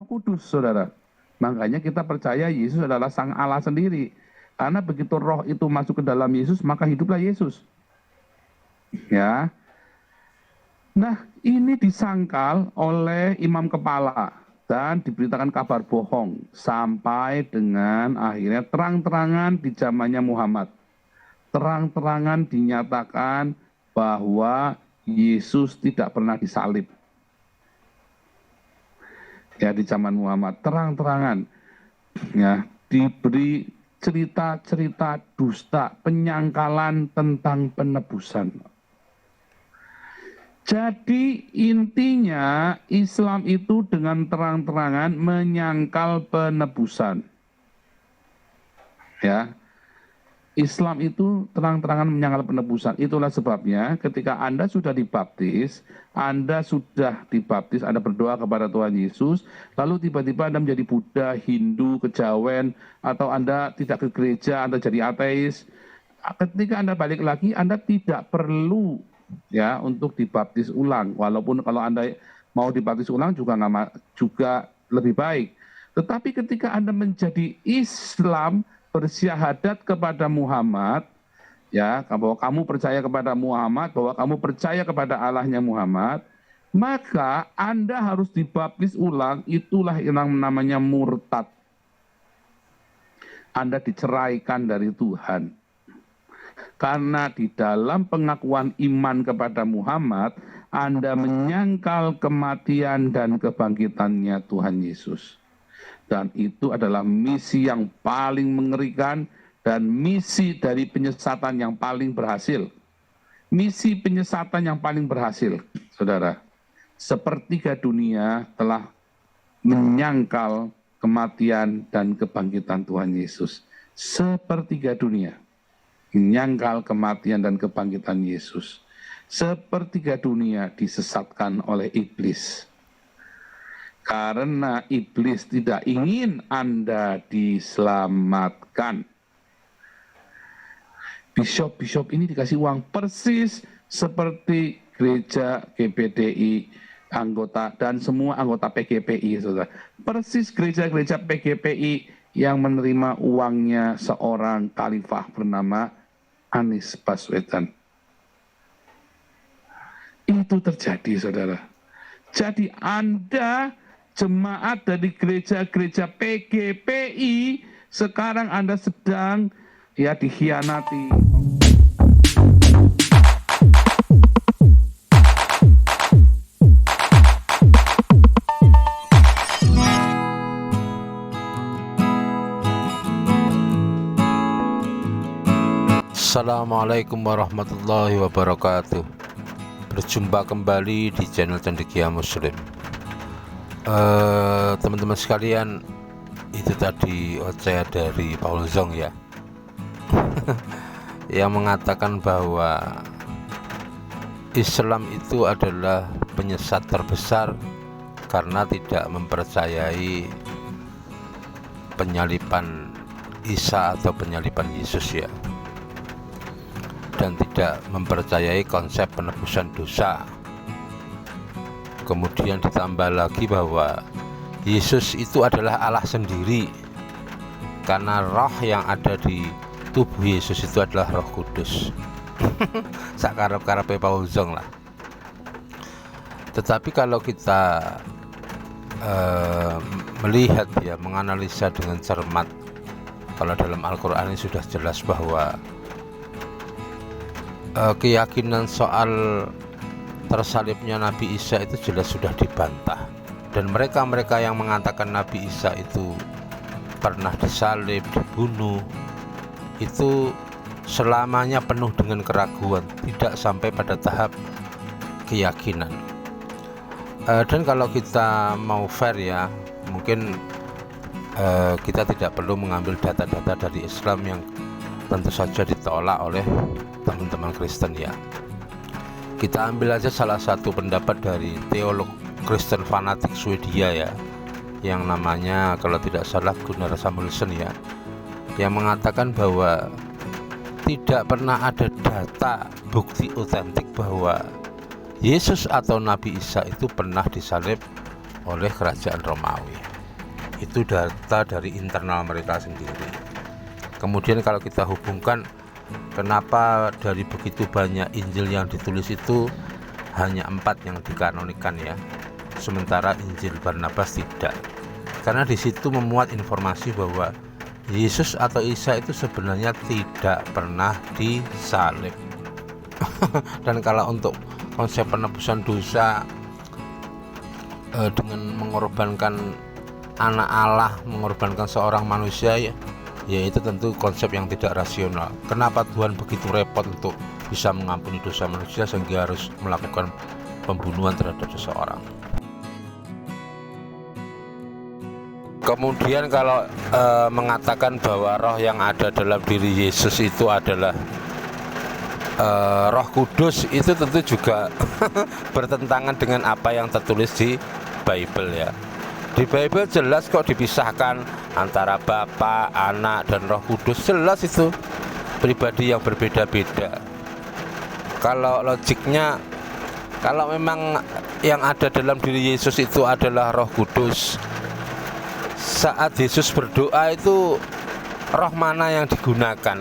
Kudus, saudara. Makanya kita percaya Yesus adalah Sang Allah sendiri. Karena begitu roh itu masuk ke dalam Yesus, maka hiduplah Yesus. Ya. Nah, ini disangkal oleh imam kepala dan diberitakan kabar bohong sampai dengan akhirnya terang-terangan di zamannya Muhammad. Terang-terangan dinyatakan bahwa Yesus tidak pernah disalib. Ya, di zaman Muhammad terang-terangan ya diberi cerita-cerita dusta, penyangkalan tentang penebusan. Jadi intinya Islam itu dengan terang-terangan menyangkal penebusan. Ya. Islam itu terang-terangan menyangkal penebusan. Itulah sebabnya ketika Anda sudah dibaptis, Anda berdoa kepada Tuhan Yesus, lalu tiba-tiba Anda menjadi Buddha, Hindu, kejawen, atau Anda tidak ke gereja, Anda jadi ateis. Ketika Anda balik lagi, Anda tidak perlu ya untuk dibaptis ulang. Walaupun kalau Anda mau dibaptis ulang juga lebih baik. Tetapi ketika Anda menjadi Islam, bersyahadat kepada Muhammad, ya, bahwa kamu percaya kepada Muhammad, bahwa kamu percaya kepada Allahnya Muhammad, maka Anda harus dibaptis ulang. Itulah yang namanya murtad. Anda diceraikan dari Tuhan. Karena di dalam pengakuan iman kepada Muhammad, Anda menyangkal kematian dan kebangkitannya Tuhan Yesus. Dan itu adalah misi yang paling mengerikan dan misi dari penyesatan yang paling berhasil. Misi penyesatan yang paling berhasil, saudara. Sepertiga dunia telah menyangkal kematian dan kebangkitan Tuhan Yesus. Sepertiga dunia menyangkal kematian dan kebangkitan Yesus. Sepertiga dunia disesatkan oleh iblis. Karena iblis tidak ingin Anda diselamatkan. Bishop-bishop ini dikasih uang persis seperti gereja GPDI, anggota dan semua anggota PGPI, saudara. Persis gereja-gereja PGPI yang menerima uangnya seorang khalifah bernama Anies Baswedan. Itu terjadi, saudara. Jadi Anda jemaat dari gereja-gereja PGPI, sekarang Anda sedang ya dikhianati. Assalamualaikum warahmatullahi wabarakatuh. Berjumpa kembali di channel Cendekia Muslim. Teman-teman sekalian, itu tadi ocehan dari Paul Zong ya yang mengatakan bahwa Islam itu adalah penyesat terbesar karena tidak mempercayai penyaliban Isa atau penyaliban Yesus ya, dan tidak mempercayai konsep penebusan dosa. Kemudian ditambah lagi bahwa Yesus itu adalah Allah sendiri, karena roh yang ada di tubuh Yesus itu adalah Roh Kudus. Sakarep-karepe Paul Zong lah. Tetapi kalau kita melihat ya, menganalisa dengan cermat, kalau dalam Al-Quran ini sudah jelas bahwa keyakinan soal tersalibnya Nabi Isa itu jelas sudah dibantah. Dan mereka-mereka yang mengatakan Nabi Isa itu pernah disalib, dibunuh, itu selamanya penuh dengan keraguan, tidak sampai pada tahap keyakinan. Dan kalau kita mau fair ya, mungkin kita tidak perlu mengambil data-data dari Islam yang tentu saja ditolak oleh teman-teman Kristen ya. Kita ambil aja salah satu pendapat dari teolog Kristen fanatik Swedia ya, yang namanya kalau tidak salah Gunnar Samuelson ya, yang mengatakan bahwa tidak pernah ada data bukti otentik bahwa Yesus atau Nabi Isa itu pernah disalib oleh kerajaan Romawi. Itu data dari internal mereka sendiri. Kemudian kalau kita hubungkan, kenapa dari begitu banyak Injil yang ditulis itu hanya 4 yang dikanonikan ya, sementara Injil Barnabas tidak? Karena di situ memuat informasi bahwa Yesus atau Isa itu sebenarnya tidak pernah disalib. Dan kalau untuk konsep penebusan dosa dengan mengorbankan anak Allah, mengorbankan seorang manusia ya itu tentu konsep yang tidak rasional. Kenapa Tuhan begitu repot untuk bisa mengampuni dosa manusia sehingga harus melakukan pembunuhan terhadap seseorang? Kemudian kalau mengatakan bahwa roh yang ada dalam diri Yesus itu adalah Roh Kudus, itu tentu juga bertentangan dengan apa yang tertulis di Bible ya. Di Bible jelas kok dipisahkan antara Bapa, Anak, dan Roh Kudus. Jelas itu pribadi yang berbeda-beda. Kalau logiknya, kalau memang yang ada dalam diri Yesus itu adalah Roh Kudus, saat Yesus berdoa itu roh mana yang digunakan?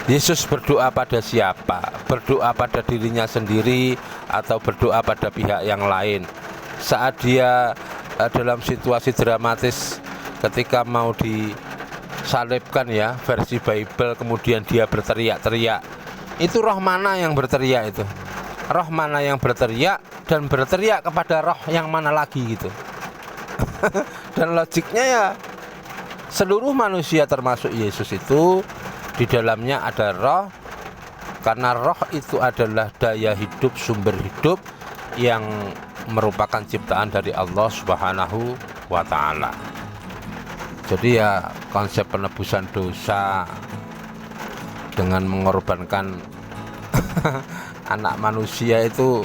Yesus berdoa pada siapa? Berdoa pada dirinya sendiri atau berdoa pada pihak yang lain? Saat dia dalam situasi dramatis ketika mau disalibkan ya, versi Bible, kemudian dia berteriak-teriak, itu roh mana yang berteriak itu? Roh mana yang berteriak dan berteriak kepada roh yang mana lagi gitu? Dan logiknya ya, seluruh manusia termasuk Yesus itu di dalamnya ada roh, karena roh itu adalah daya hidup, sumber hidup yang merupakan ciptaan dari Allah Subhanahu wa Ta'ala. Jadi ya konsep penebusan dosa dengan mengorbankan anak manusia itu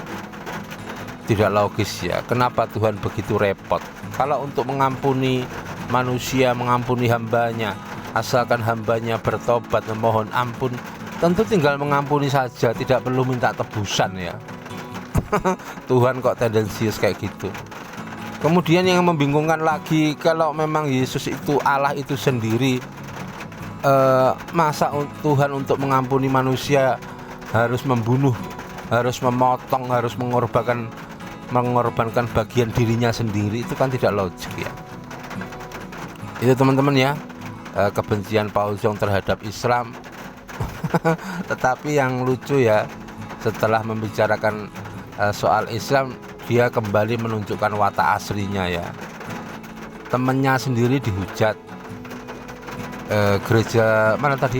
tidak logis ya. Kenapa Tuhan begitu repot? Kalau untuk mengampuni manusia, mengampuni hambanya, asalkan hambanya bertobat memohon ampun, tentu tinggal mengampuni saja, tidak perlu minta tebusan ya. Tuhan kok tendensius kayak gitu. Kemudian yang membingungkan lagi, kalau memang Yesus itu Allah itu sendiri, masa Tuhan untuk mengampuni manusia harus membunuh, harus memotong, harus mengorbankan bagian dirinya sendiri? Itu kan tidak logik ya. Itu teman-teman ya, kebencian Paul Jong terhadap Islam. Tetapi yang lucu ya, setelah membicarakan soal Islam, dia kembali menunjukkan watak aslinya ya. Temannya sendiri dihujat, gereja mana tadi,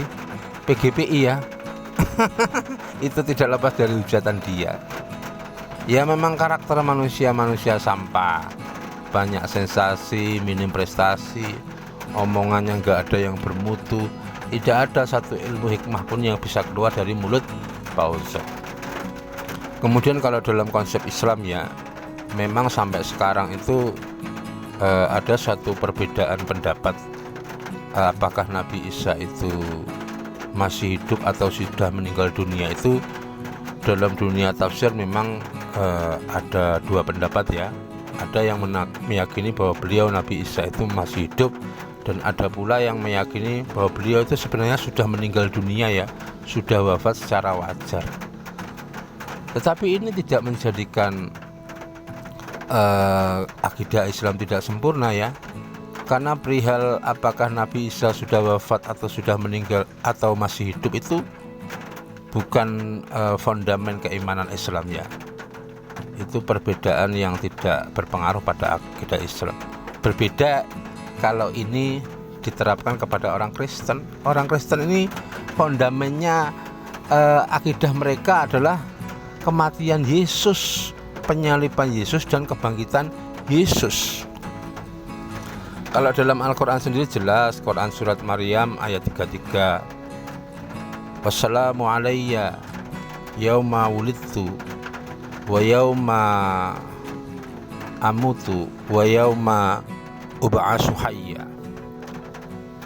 PGPI ya. Itu tidak lepas dari hujatan dia. Ya memang karakter manusia sampah, banyak sensasi, minim prestasi, omongannya nggak ada yang bermutu, tidak ada satu ilmu hikmah pun yang bisa keluar dari mulut Paul Jong. Kemudian kalau dalam konsep Islam ya, memang sampai sekarang itu ada satu perbedaan pendapat, apakah Nabi Isa itu masih hidup atau sudah meninggal dunia. Itu dalam dunia tafsir memang ada dua pendapat ya. Ada yang meyakini bahwa beliau Nabi Isa itu masih hidup, dan ada pula yang meyakini bahwa beliau itu sebenarnya sudah meninggal dunia ya, sudah wafat secara wajar. Tetapi ini tidak menjadikan akidah Islam tidak sempurna ya, karena perihal apakah Nabi Isa sudah wafat atau sudah meninggal atau masih hidup itu bukan fondamen keimanan Islam ya. Itu perbedaan yang tidak berpengaruh pada akidah Islam. Berbeda kalau ini diterapkan kepada orang Kristen. Orang Kristen ini fondamennya, akidah mereka adalah kematian Yesus, penyaliban Yesus, dan kebangkitan Yesus. Kalau dalam Al-Quran sendiri jelas, Quran surat Maryam ayat 33, wassalamu alayya yauma wulidtu wa yauma amutu wa yauma ub'atsu hayya.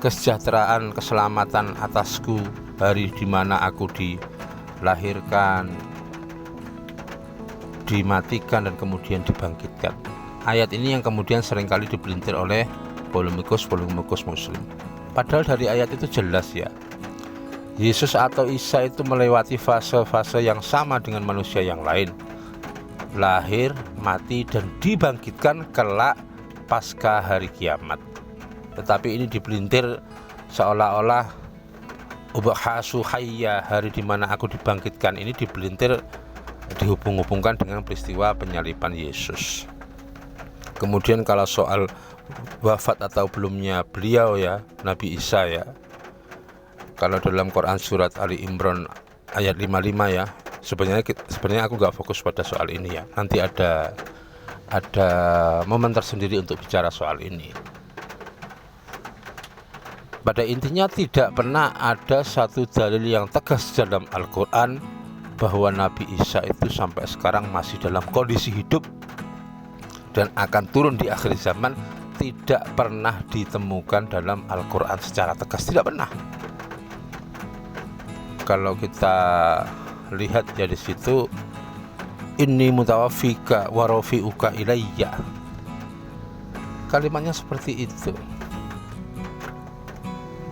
Kesejahteraan, keselamatan atasku hari di mana aku dilahirkan, dimatikan, dan kemudian dibangkitkan. ayat ini yang kemudian seringkali dipelintir oleh polemikus Muslim. Padahal dari ayat itu jelas ya, Yesus atau Isa itu melewati fase-fase yang sama dengan manusia yang lain. Lahir, mati, dan dibangkitkan kelak pasca hari kiamat. Tetapi ini dipelintir seolah-olah ubhasu hayya, hari di mana aku dibangkitkan, ini dipelintir dihubung-hubungkan dengan peristiwa penyaliban Yesus. Kemudian kalau soal wafat atau belumnya beliau ya, Nabi Isa ya, kalau dalam Quran surat Ali Imran ayat 55 ya, sebenarnya aku nggak fokus pada soal ini ya, nanti ada momen tersendiri untuk bicara soal ini. Pada intinya tidak pernah ada satu dalil yang tegas dalam Al-Quran bahwa Nabi Isa itu sampai sekarang masih dalam kondisi hidup dan akan turun di akhir zaman. Tidak pernah ditemukan dalam Al-Quran secara tegas, tidak pernah. Kalau kita lihat ya di situ, inni mutawaffika wa rafi'uka ilayya, kalimatnya seperti itu.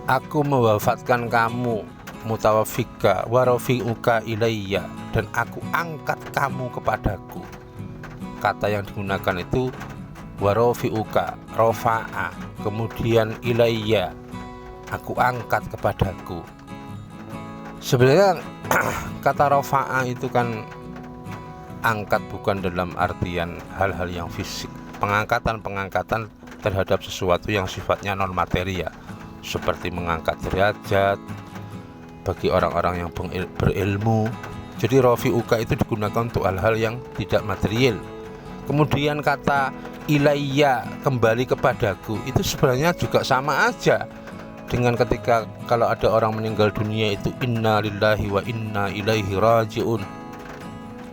Aku mewafatkan kamu, mutawaffika wa rafi'uka ilayya, dan aku angkat kamu kepadaku. Kata yang digunakan itu warofi'uka, rofa'a, kemudian ilayya, aku angkat kepadaku. Sebenarnya kata rofa'a itu kan angkat bukan dalam artian hal-hal yang fisik. Pengangkatan terhadap sesuatu yang sifatnya non materi ya, seperti mengangkat derajat bagi orang-orang yang berilmu. Jadi rofi'uka itu digunakan untuk hal-hal yang tidak material. Kemudian kata ilayya, kembali kepadaku, itu sebenarnya juga sama aja dengan ketika kalau ada orang meninggal dunia itu inna lillahi wa inna ilaihi raji'un,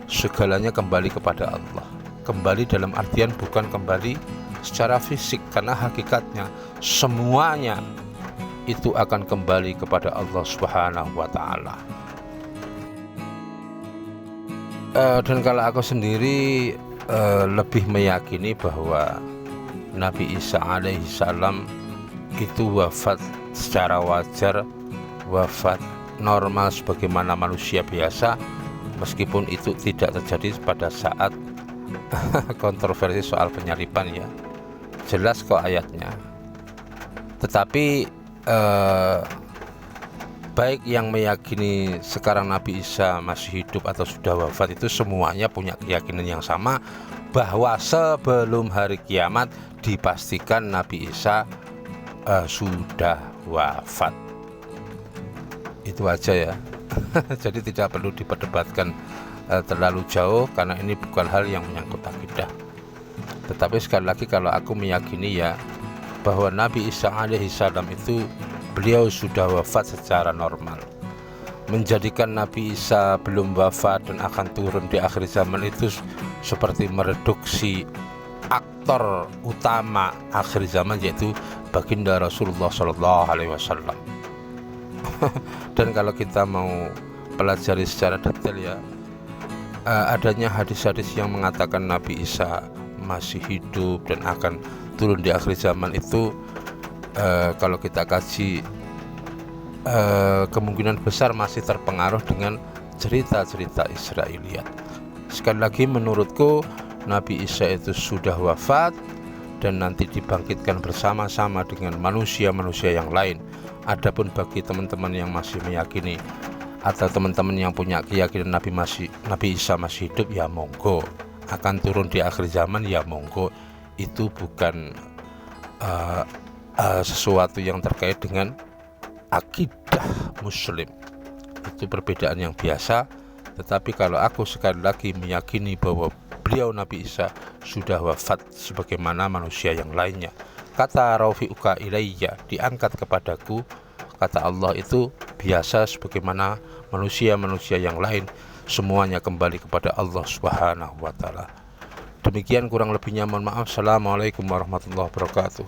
segalanya kembali kepada Allah. Kembali dalam artian bukan kembali secara fisik, karena hakikatnya semuanya itu akan kembali kepada Allah Subhanahu wa ta'ala. Dan kalau aku sendiri lebih meyakini bahwa Nabi Isa alaihi salam itu wafat secara wajar, wafat normal sebagaimana manusia biasa, meskipun itu tidak terjadi pada saat kontroversi soal penyaliban ya, jelas kok ayatnya. Tetapi baik yang meyakini sekarang Nabi Isa masih hidup atau sudah wafat, itu semuanya punya keyakinan yang sama bahwa sebelum hari kiamat dipastikan Nabi Isa sudah wafat. Itu aja ya. Jadi tidak perlu diperdebatkan terlalu jauh, karena ini bukan hal yang menyangkut akidah. Tetapi sekali lagi, kalau aku meyakini ya bahwa Nabi Isa alaihi salam itu beliau sudah wafat secara normal. Menjadikan Nabi Isa belum wafat dan akan turun di akhir zaman itu seperti mereduksi aktor utama akhir zaman, yaitu baginda Rasulullah SAW. Dan kalau kita mau pelajari secara detail ya, adanya hadis-hadis yang mengatakan Nabi Isa masih hidup dan akan turun di akhir zaman itu, kalau kita kaji, kemungkinan besar masih terpengaruh dengan cerita-cerita Israiliyat. Sekali lagi, menurutku Nabi Isa itu sudah wafat dan nanti dibangkitkan bersama-sama dengan manusia-manusia yang lain. Adapun bagi teman-teman yang masih meyakini atau teman-teman yang punya keyakinan Nabi Isa masih hidup, ya monggo. Akan turun di akhir zaman, ya monggo. Itu bukan sesuatu yang terkait dengan akidah Muslim. Itu perbedaan yang biasa. Tetapi kalau aku sekali lagi meyakini bahwa beliau Nabi Isa sudah wafat sebagaimana manusia yang lainnya. Kata rafi'uka ilayya, diangkat kepadaku, kata Allah itu biasa sebagaimana manusia-manusia yang lain, semuanya kembali kepada Allah Subhanahu wa ta'ala. Demikian kurang lebihnya, mohon maaf. Assalamualaikum warahmatullahi wabarakatuh.